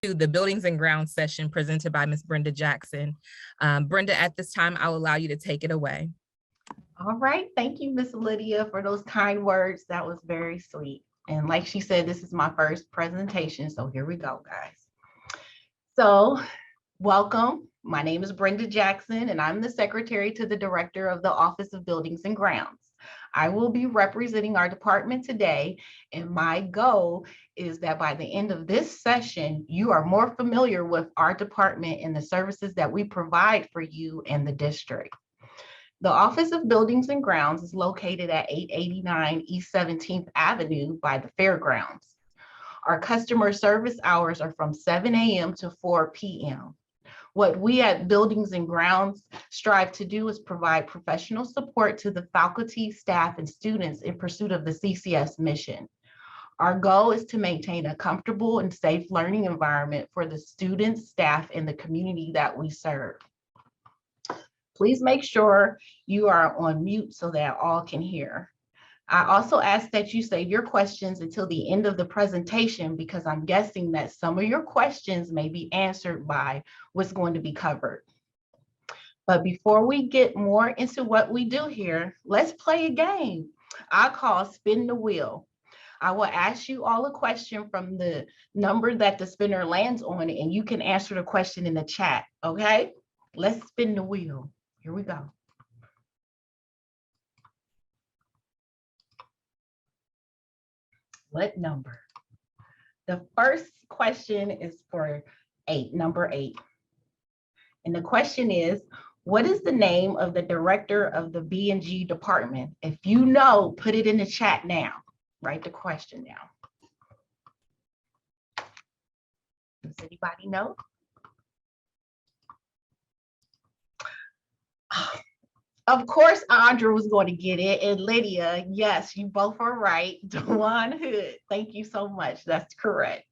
To the Buildings and Grounds session presented by Ms. Brenda Jackson. Brenda, at this time, I'll allow you to take it away. All right, thank you, Ms. Lydia, for those kind words. That was very sweet. And like she said, this is my first presentation, so here we go, guys. So welcome. My name is Brenda Jackson, and I'm the secretary to the director of the Office of Buildings and Grounds. I will be representing our department today, and my goal is that by the end of this session, you are more familiar with our department and the services that we provide for you and the district. The Office of Buildings and Grounds is located at 889 East 17th Avenue by the fairgrounds. Our customer service hours are from 7 a.m. to 4 p.m. What we at Buildings and Grounds strive to do is provide professional support to the faculty, staff, and students in pursuit of the CCS mission. Our goal is to maintain a comfortable and safe learning environment for the students, staff, and the community that we serve. Please make sure you are on mute so that all can hear. I also ask that you save your questions until the end of the presentation because I'm guessing that some of your questions may be answered by what's going to be covered. But before we get more into what we do here, let's play a game I call Spin the Wheel. I will ask you all a question from the number that the spinner lands on, and you can answer the question in the chat, okay? Let's spin the wheel. Here we go. What number? The first question is for number 8. And the question is, what is the name of the director of the B&G department? If you know, put it in the chat now. Write the question down. Does anybody know? Of course, Andra was going to get it, and Lydia, yes, you both are right. Dwan Hood, thank you so much. That's correct.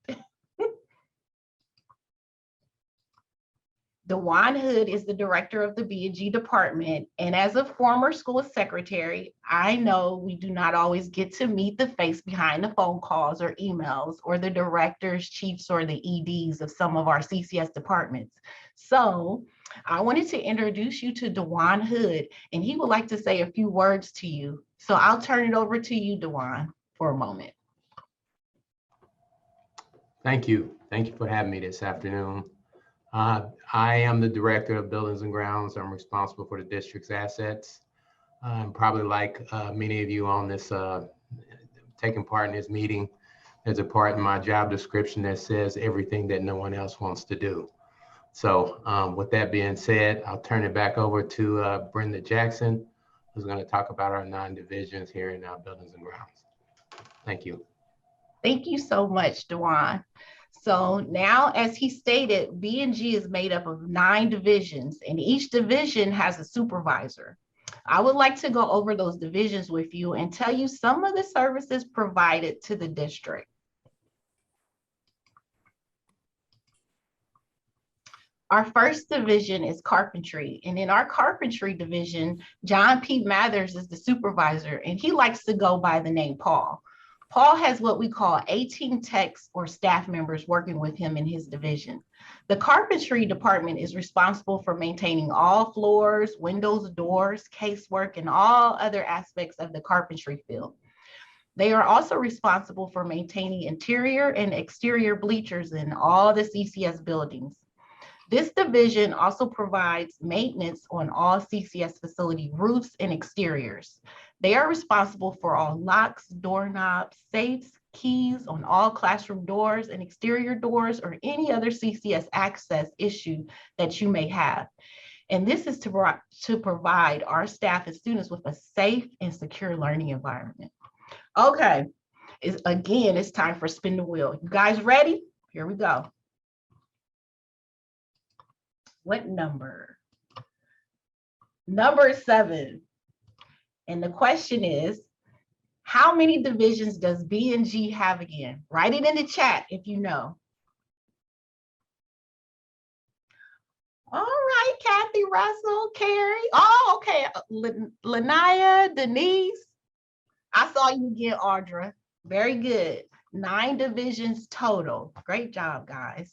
Dwan Hood is the director of the B&G department, and as a former school secretary, I know we do not always get to meet the face behind the phone calls or emails or the directors, chiefs, or the EDs of some of our CCS departments. So I wanted to introduce you to Dwan Hood, and he would like to say a few words to you. So I'll turn it over to you, Dwan, for a moment. Thank you. Thank you for having me this afternoon. I am the director of Buildings and Grounds. I'm responsible for the district's assets. Probably like many of you on this, taking part in this meeting, there's a part in my job description that says everything that no one else wants to do. So with that being said, I'll turn it back over to Brenda Jackson, who's going to talk about our 9 divisions here in our Buildings and Grounds. Thank you. Thank you so much, Dwan. So now, as he stated, B&G is made up of 9 divisions, and each division has a supervisor. I would like to go over those divisions with you and tell you some of the services provided to the district. Our first division is carpentry, and in our carpentry division, John P. Mathers is the supervisor, and he likes to go by the name Paul. Paul has what we call 18 techs or staff members working with him in his division. The carpentry department is responsible for maintaining all floors, windows, doors, casework, and all other aspects of the carpentry field. They are also responsible for maintaining interior and exterior bleachers in all the CCS buildings. This division also provides maintenance on all CCS facility roofs and exteriors. They are responsible for all locks, doorknobs, safes, keys on all classroom doors and exterior doors or any other CCS access issue that you may have. And this is to provide our staff and students with a safe and secure learning environment. Okay, again, it's time for spin the wheel. You guys ready? Here we go. What number? Number 7. And the question is, how many divisions does B&G have again? Write it in the chat if you know. All right, Kathy, Russell, Carrie. Oh, okay. Lanaya, Denise. I saw you again, Audra. Very good. 9 divisions total. Great job, guys.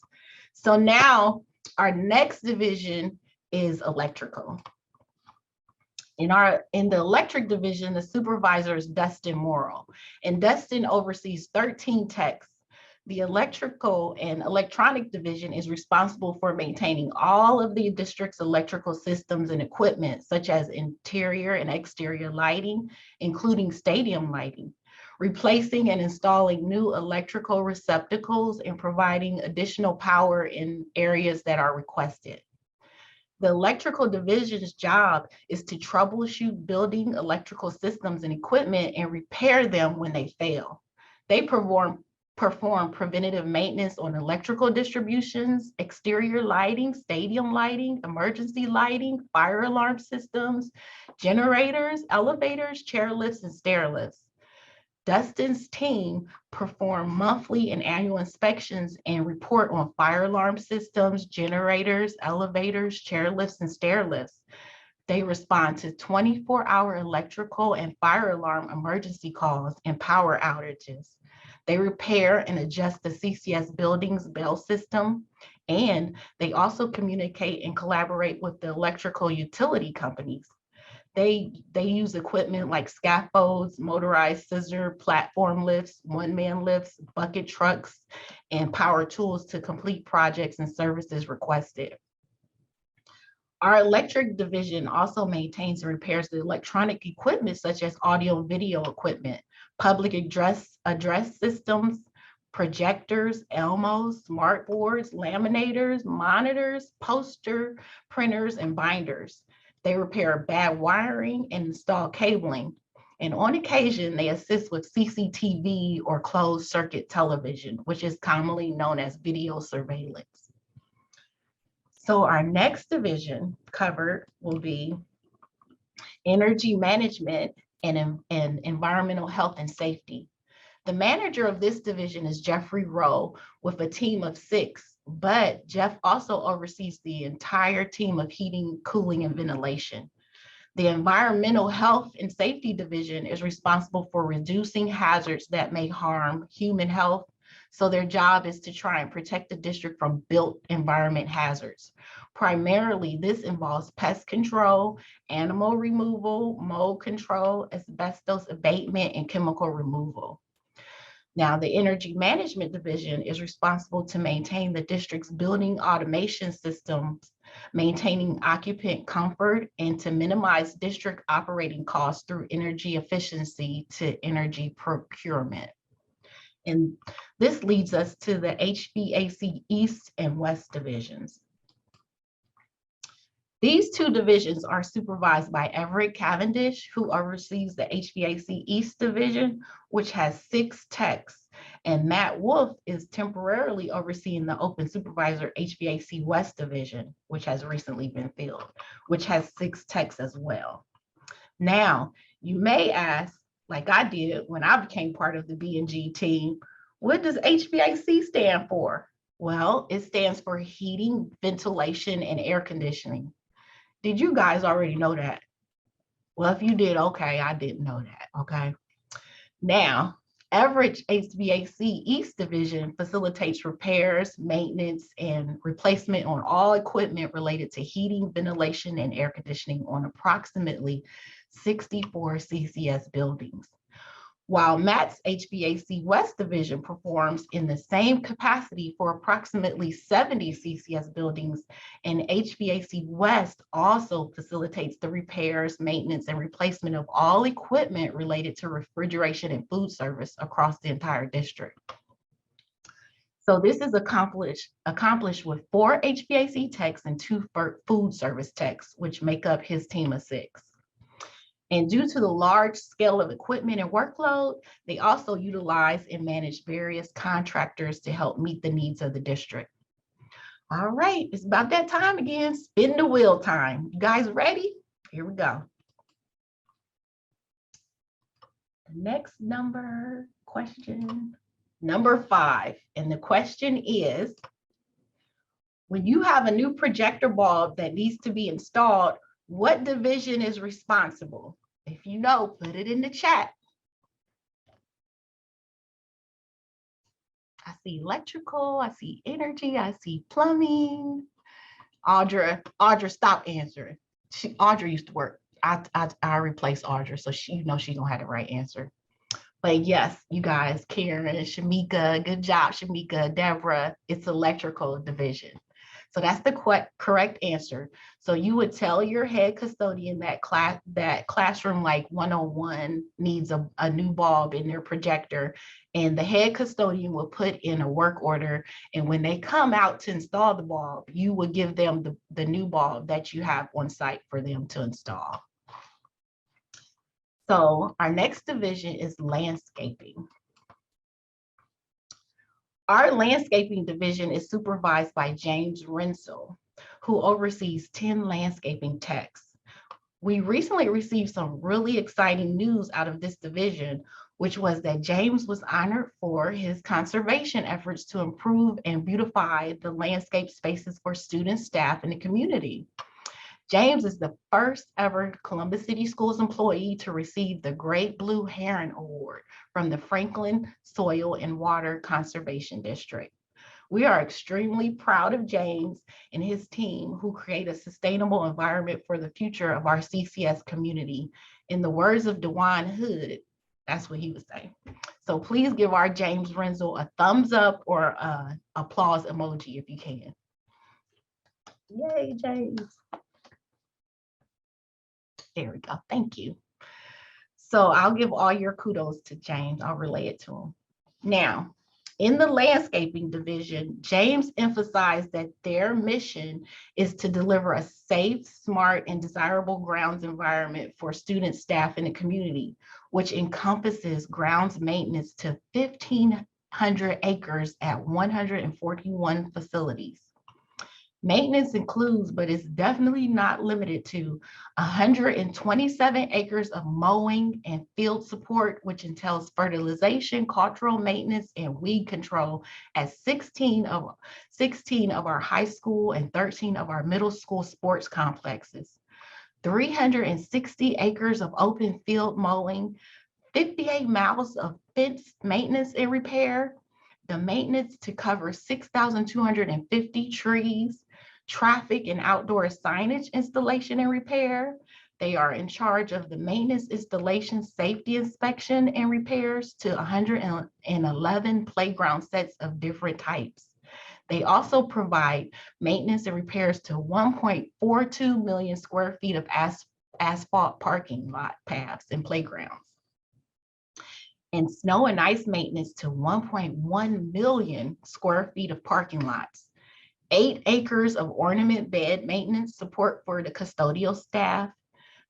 So now our next division is electrical. In the electric division, the supervisor is Dustin Morrill, and Dustin oversees 13 techs. The electrical and electronic division is responsible for maintaining all of the district's electrical systems and equipment, such as interior and exterior lighting, including stadium lighting, replacing and installing new electrical receptacles, and providing additional power in areas that are requested. The electrical division's job is to troubleshoot building electrical systems and equipment and repair them when they fail. They perform preventative maintenance on electrical distributions, exterior lighting, stadium lighting, emergency lighting, fire alarm systems, generators, elevators, chairlifts, and stairlifts. Dustin's team perform monthly and annual inspections and report on fire alarm systems, generators, elevators, chairlifts, and stairlifts. They respond to 24-hour electrical and fire alarm emergency calls and power outages. They repair and adjust the CCS building's bell system, and they also communicate and collaborate with the electrical utility companies. They use equipment like scaffolds, motorized scissor platform lifts, one-man lifts, bucket trucks, and power tools to complete projects and services requested. Our electric division also maintains and repairs the electronic equipment such as audio and video equipment, public address systems, projectors, Elmos, smart boards, laminators, monitors, poster, printers, and binders. They repair bad wiring and install cabling. And on occasion, they assist with CCTV or closed circuit television, which is commonly known as video surveillance. So our next division covered will be energy management and environmental health and safety. The manager of this division is Jeffrey Rowe with a team of 6, but Jeff also oversees the entire team of heating, cooling, and ventilation. The environmental health and safety division is responsible for reducing hazards that may harm human health. So their job is to try and protect the district from built environment hazards. Primarily, this involves pest control, animal removal, mold control, asbestos abatement, and chemical removal. Now, the Energy Management Division is responsible to maintain the district's building automation systems, maintaining occupant comfort, and to minimize district operating costs through energy efficiency to energy procurement. And this leads us to the HVAC East and West divisions. These 2 divisions are supervised by Everett Cavendish, who oversees the HVAC East division, which has 6 techs, and Matt Wolf is temporarily overseeing the open supervisor HVAC West division, which has recently been filled, which has 6 techs as well. Now, you may ask, like I did when I became part of the B&G team, what does HVAC stand for? Well, it stands for heating, ventilation, and air conditioning. Did you guys already know that? Well, if you did, okay, I didn't know that, okay? Now, Everett HVAC East Division facilitates repairs, maintenance, and replacement on all equipment related to heating, ventilation, and air conditioning on approximately 64 CCS buildings. While Matt's HVAC West Division performs in the same capacity for approximately 70 CCS buildings, and HVAC West also facilitates the repairs, maintenance, and replacement of all equipment related to refrigeration and food service across the entire district. So this is accomplished with 4 HVAC techs and 2 food service techs, which make up his team of 6. And due to the large scale of equipment and workload, they also utilize and manage various contractors to help meet the needs of the district. All right, it's about that time again, spin the wheel time. You guys ready? Here we go. The next question, number 5. And the question is, when you have a new projector bulb that needs to be installed, what division is responsible? If you know, put it in the chat. I see electrical, I see energy, I see plumbing. Audra, stop answering. Audra used to work. I replaced Audra, so she, she don't have the right answer. But yes, you guys, Karen, Shamika, good job, Shamika, Deborah, it's electrical division. So that's the correct answer. So you would tell your head custodian that classroom like 101 needs a new bulb in their projector, and the head custodian will put in a work order. And when they come out to install the bulb, you would give them the new bulb that you have on site for them to install. So our next division is landscaping. Our landscaping division is supervised by James Rensel, who oversees 10 landscaping techs. We recently received some really exciting news out of this division, which was that James was honored for his conservation efforts to improve and beautify the landscape spaces for students, staff, and the community. James is the first ever Columbus City Schools employee to receive the Great Blue Heron Award from the Franklin Soil and Water Conservation District. We are extremely proud of James and his team, who create a sustainable environment for the future of our CCS community. In the words of Dwan Hood, that's what he would say. So please give our James Rensel a thumbs up or an applause emoji if you can. Yay, James. There we go. Thank you. So I'll give all your kudos to James. I'll relay it to him. Now, in the landscaping division, James emphasized that their mission is to deliver a safe, smart, and desirable grounds environment for students, staff, and the community, which encompasses grounds maintenance to 1,500 acres at 141 facilities. Maintenance includes, but is definitely not limited to, 127 acres of mowing and field support, which entails fertilization, cultural maintenance, and weed control at 16 of our high school and 13 of our middle school sports complexes. 360 acres of open field mowing, 58 miles of fence maintenance and repair, the maintenance to cover 6,250 trees, traffic and outdoor signage installation and repair. They are in charge of the maintenance, installation, safety inspection, and repairs to 111 playground sets of different types. They also provide maintenance and repairs to 1.42 million square feet of asphalt parking lot paths and playgrounds, and snow and ice maintenance to 1.1 million square feet of parking lots. 8 acres of ornament bed maintenance support for the custodial staff,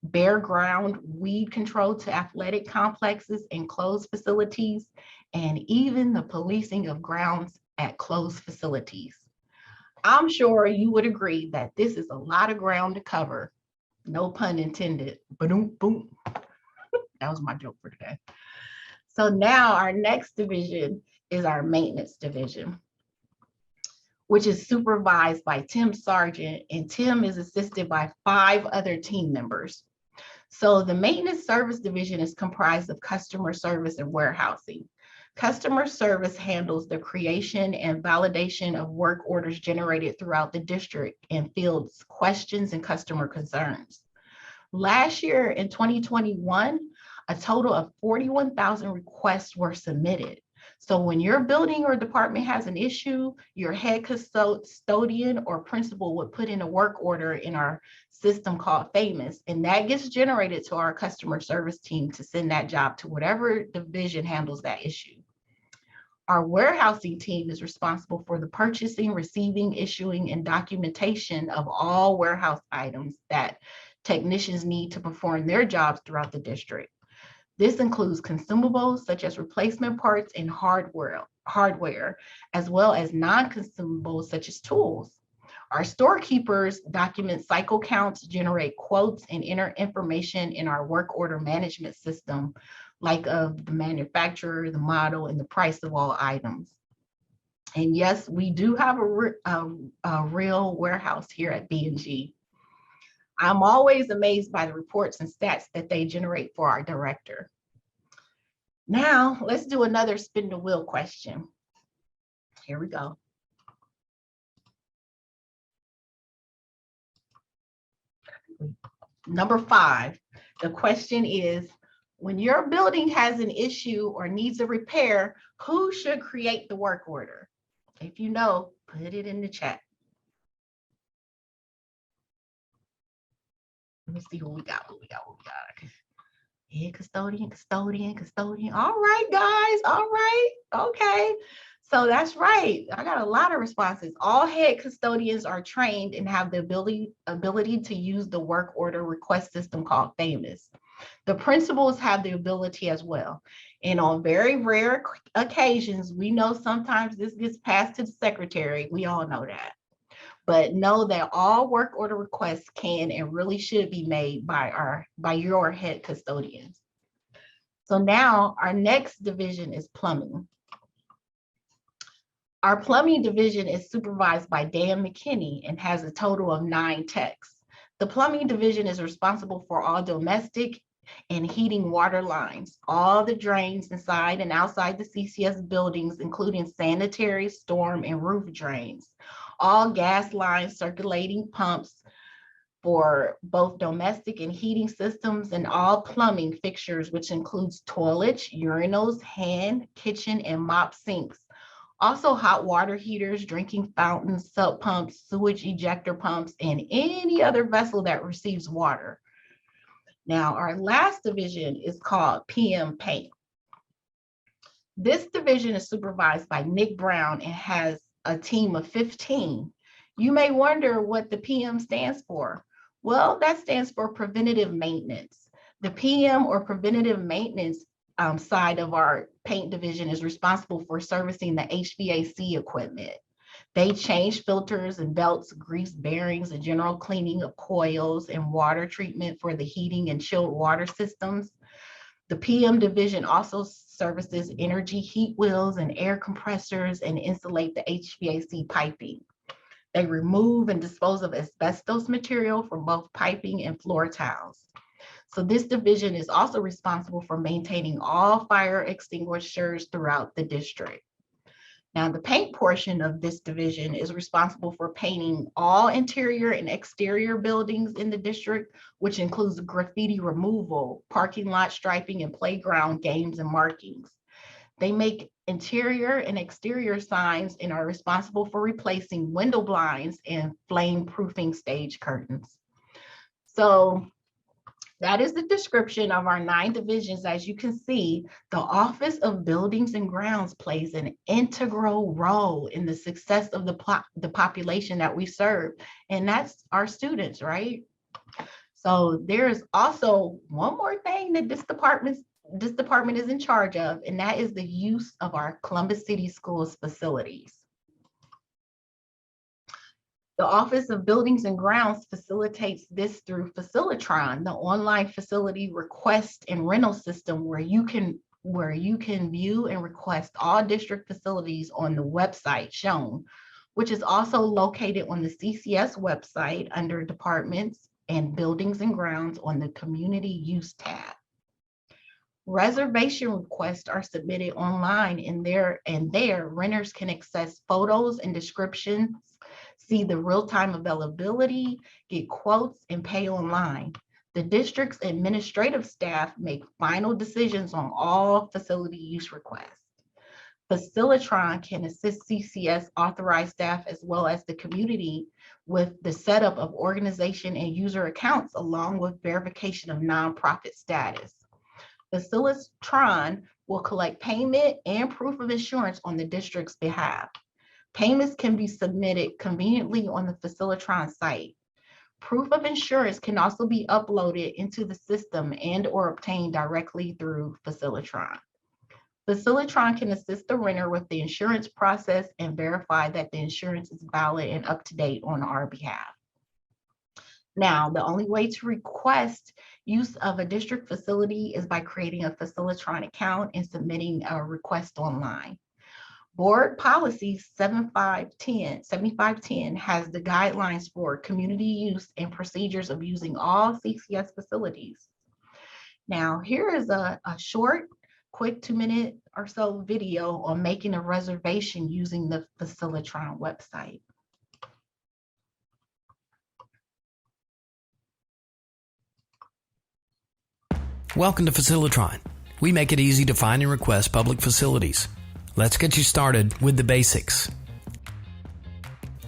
bare ground weed control to athletic complexes and closed facilities, and even the policing of grounds at closed facilities. I'm sure you would agree that this is a lot of ground to cover. No pun intended. Boom, boom. That was my joke for today. So now our next division is our maintenance division, which is supervised by Tim Sargent, and Tim is assisted by 5 other team members. So the maintenance service division is comprised of customer service and warehousing. Customer service handles the creation and validation of work orders generated throughout the district and fields questions and customer concerns. Last year in 2021, a total of 41,000 requests were submitted. So when your building or department has an issue, your head custodian or principal would put in a work order in our system called Famous, and that gets generated to our customer service team to send that job to whatever division handles that issue. Our warehousing team is responsible for the purchasing, receiving, issuing, and documentation of all warehouse items that technicians need to perform their jobs throughout the district. This includes consumables such as replacement parts and hardware, as well as non-consumables such as tools. Our storekeepers document cycle counts, generate quotes, and enter information in our work order management system, like of the manufacturer, the model, and the price of all items. And yes, we do have a real warehouse here at B&G. I'm always amazed by the reports and stats that they generate for our director. Now, let's do another spin the wheel question. Here we go. Number 5, the question is, when your building has an issue or needs a repair, who should create the work order? If you know, put it in the chat. Let me see who we got. Yeah, custodian. All right, guys. All right. Okay. So that's right. I got a lot of responses. All head custodians are trained and have the ability to use the work order request system called FAMOUS. The principals have the ability as well. And on very rare occasions, we know sometimes this gets passed to the secretary. We all know that. But know that all work order requests can and really should be made by your head custodians. So now our next division is plumbing. Our plumbing division is supervised by Dan McKinney and has a total of 9 techs. The plumbing division is responsible for all domestic and heating water lines, all the drains inside and outside the CCS buildings, including sanitary, storm, and roof drains, all gas lines, circulating pumps for both domestic and heating systems, and all plumbing fixtures, which includes toilets, urinals, hand, kitchen, and mop sinks. Also hot water heaters, drinking fountains, sub pumps, sewage ejector pumps, and any other vessel that receives water. Now, our last division is called PM Paint. This division is supervised by Nick Brown and has a team of 15. You may wonder what the PM stands for. Well, that stands for preventative maintenance. The PM or preventative maintenance side of our paint division is responsible for servicing the HVAC equipment. They change filters and belts, grease bearings, and general cleaning of coils and water treatment for the heating and chilled water systems. The PM division also services energy heat wheels and air compressors and insulate the HVAC piping. They remove and dispose of asbestos material from both piping and floor tiles. So this division is also responsible for maintaining all fire extinguishers throughout the district. Now, the paint portion of this division is responsible for painting all interior and exterior buildings in the district, which includes graffiti removal, parking lot striping, and playground games and markings. They make interior and exterior signs and are responsible for replacing window blinds and flame-proofing stage curtains. So that is the description of our 9 divisions. As you can see, the Office of Buildings and Grounds plays an integral role in the success of the population that we serve, and that's our students, right? So there's also one more thing that this department is in charge of, and that is the use of our Columbus City Schools facilities. The Office of Buildings and Grounds facilitates this through Facilitron, the online facility request and rental system where you can view and request all district facilities on the website shown, which is also located on the CCS website under Departments and Buildings and Grounds on the Community Use tab. Reservation requests are submitted online, and there renters can access photos and descriptions, see the real-time availability, get quotes, and pay online. The district's administrative staff make final decisions on all facility use requests. Facilitron can assist CCS authorized staff as well as the community with the setup of organization and user accounts, along with verification of nonprofit status. Facilitron will collect payment and proof of insurance on the district's behalf. Payments can be submitted conveniently on the Facilitron site. Proof of insurance can also be uploaded into the system and or obtained directly through Facilitron. Facilitron can assist the renter with the insurance process and verify that the insurance is valid and up to date on our behalf. Now, the only way to request use of a district facility is by creating a Facilitron account and submitting a request online. Board Policy 7510 has the guidelines for community use and procedures of using all CCS facilities. Now, here is a short quick 2-minute or so video on making a reservation using the Facilitron website. Welcome to Facilitron. We make it easy to find and request public facilities. Let's get you started with the basics.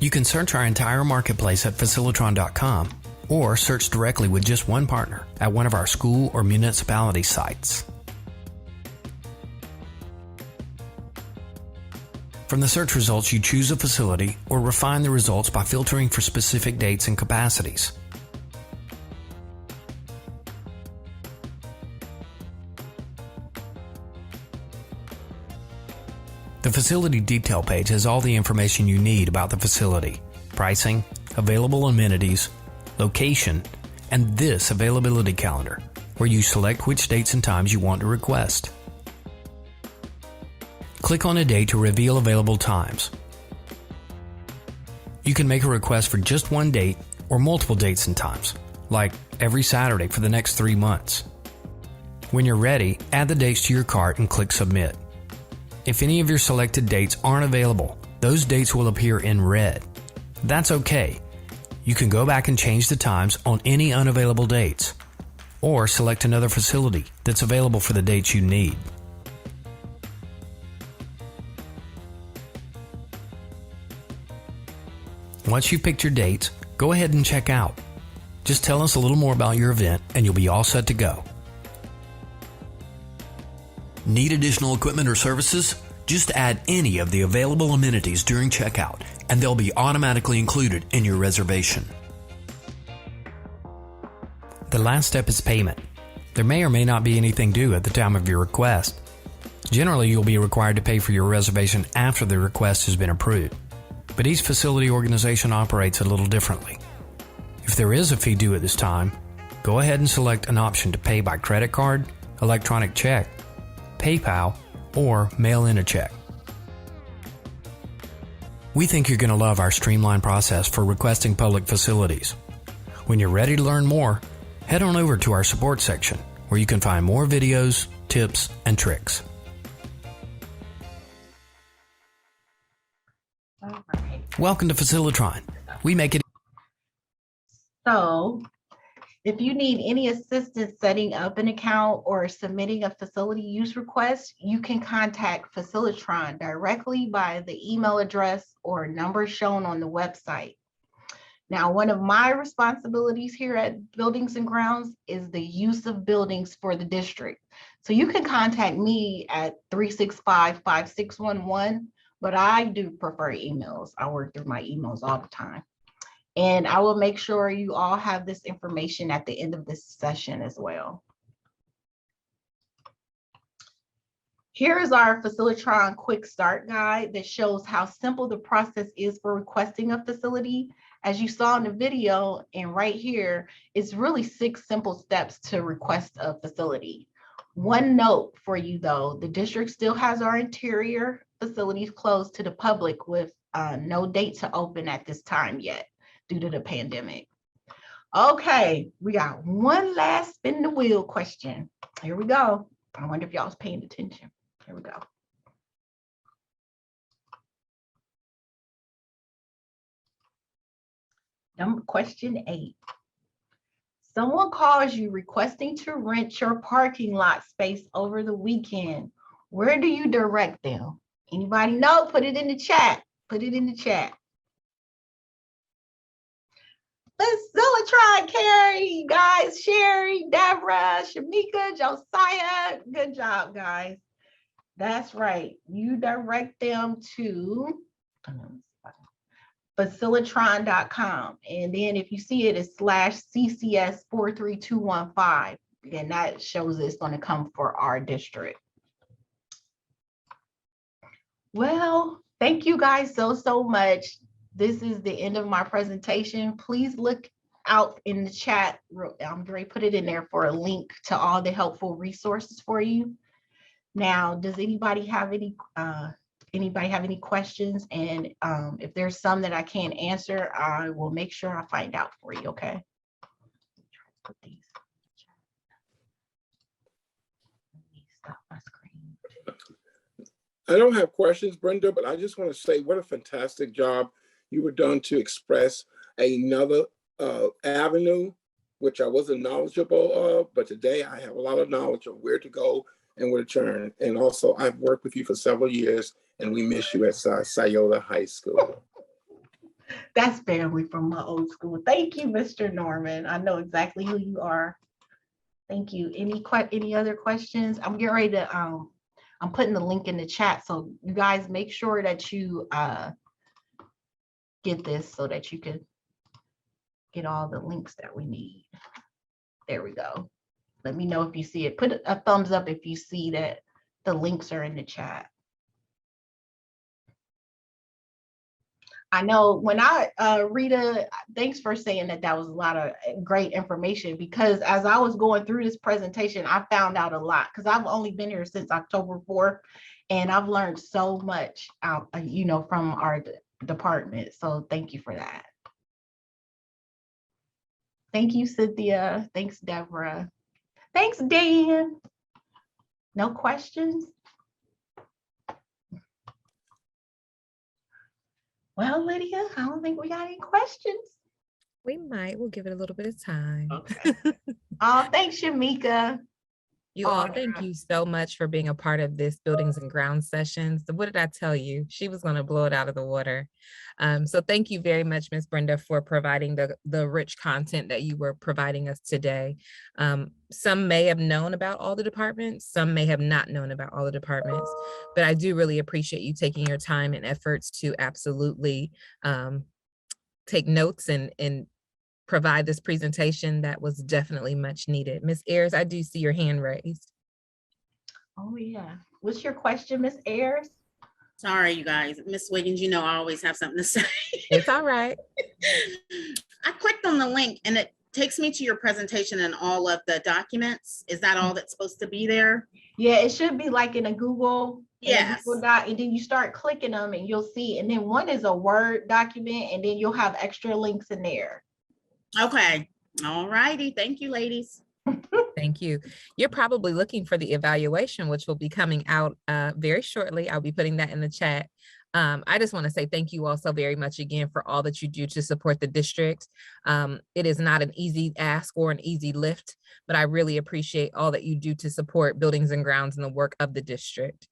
You can search our entire marketplace at facilitron.com or search directly with just one partner at one of our school or municipality sites. From the search results, you choose a facility or refine the results by filtering for specific dates and capacities. The facility detail page has all the information you need about the facility: pricing, available amenities, location, and this availability calendar, where you select which dates and times you want to request. Click on a date to reveal available times. You can make a request for just one date or multiple dates and times, like every Saturday for the next 3 months. When you're ready, add the dates to your cart and click Submit. If any of your selected dates aren't available, those dates will appear in red. That's okay. You can go back and change the times on any unavailable dates, or select another facility that's available for the dates you need. Once you've picked your dates, go ahead and check out. Just tell us a little more about your event and you'll be all set to go. Need additional equipment or services? Just add any of the available amenities during checkout and they'll be automatically included in your reservation. The last step is payment. There may or may not be anything due at the time of your request. Generally, you'll be required to pay for your reservation after the request has been approved, but each facility organization operates a little differently. If there is a fee due at this time, go ahead and select an option to pay by credit card, electronic check, PayPal, or mail in a check. We think you're going to love our streamlined process for requesting public facilities. When you're ready to learn more, head on over to our support section where you can find more videos, tips, and tricks. All right. Welcome to Facilitron. We make it. So if you need any assistance setting up an account or submitting a facility use request, you can contact Facilitron directly by the email address or number shown on the website. Now, one of my responsibilities here at Buildings and Grounds is the use of buildings for the district. So you can contact me at 365-5611, but I do prefer emails. I work through my emails all the time. And I will make sure you all have this information at the end of this session as well. Here is our Facilitron quick start guide that shows how simple the process is for requesting a facility. As you saw in the video and right here, it's really 6 simple steps to request a facility. One note for you though, the district still has our interior facilities closed to the public with no date to open at this time yet due to the pandemic. Okay, we got one last spin the wheel question. Here we go. I wonder if y'all was paying attention. Here we go. Question 8. Someone calls you requesting to rent your parking lot space over the weekend. Where do you direct them? Anybody know? Put it in the chat. Put it in the chat. Facilitron, Carrie, guys, Sherry, Deborah, Shamika, Josiah. Good job, guys. That's right. You direct them to Facilitron.com. And then if you see it, it's /CCS43215. Again, that shows it's going to come for our district. Well, thank you guys so much. This is the end of my presentation. Please look out in the chat. I'm going to put it in there for a link to all the helpful resources for you. Now, does anybody have any questions? And if there's some that I can't answer, I will make sure I find out for you, okay? Put these. Let me stop my screen. I don't have questions, Brenda, but I just want to say what a fantastic job you were done to express another avenue, which I wasn't knowledgeable of, but today I have a lot of knowledge of where to go and where to turn. And also, I've worked with you for several years, and we miss you at Scioto High School. That's family from my old school. Thank you, Mr. Norman. I know exactly who you are. Thank you. Any other questions? I'm getting ready to I'm putting the link in the chat, so you guys make sure that you get this so that you can get all the links that we need. There we go. Let me know if you see it. Put a thumbs up if you see that the links are in the chat. I know when Rita, thanks for saying that. That was a lot of great information, because as I was going through this presentation, I found out a lot, because I've only been here since October 4th, and I've learned so much out, from our department. So thank you for that. Thank you, Cynthia. Thanks, Deborah. Thanks, Dan. No questions? Well, Lydia, I don't think we got any questions. We might. We'll give it a little bit of time. Okay. Oh, thanks, Shamika. You all, thank you so much for being a part of this Buildings and Grounds sessions. What did I tell you? She was going to blow it out of the water. So thank you very much, Ms. Brenda, for providing the rich content that you were providing us today. Some may have known about all the departments, some may have not known about all the departments, but I do really appreciate you taking your time and efforts to absolutely take notes and provide this presentation that was definitely much needed. Ms. Ayers, I do see your hand raised. Oh yeah. What's your question, Ms. Ayers? Sorry, you guys. Miss Wiggins, I always have something to say. It's all right. I clicked on the link and it takes me to your presentation and all of the documents. Is that all that's supposed to be there? Yeah, it should be like in a Google. Yes. Google Doc, and then you start clicking them and you'll see. And then one is a Word document, and then you'll have extra links in there. Okay. All righty. Thank you, ladies. Thank you. You're probably looking for the evaluation, which will be coming out very shortly. I'll be putting that in the chat. I just want to say thank you all so very much again for all that you do to support the district. It is not an easy ask or an easy lift, but I really appreciate all that you do to support Buildings and Grounds and the work of the district.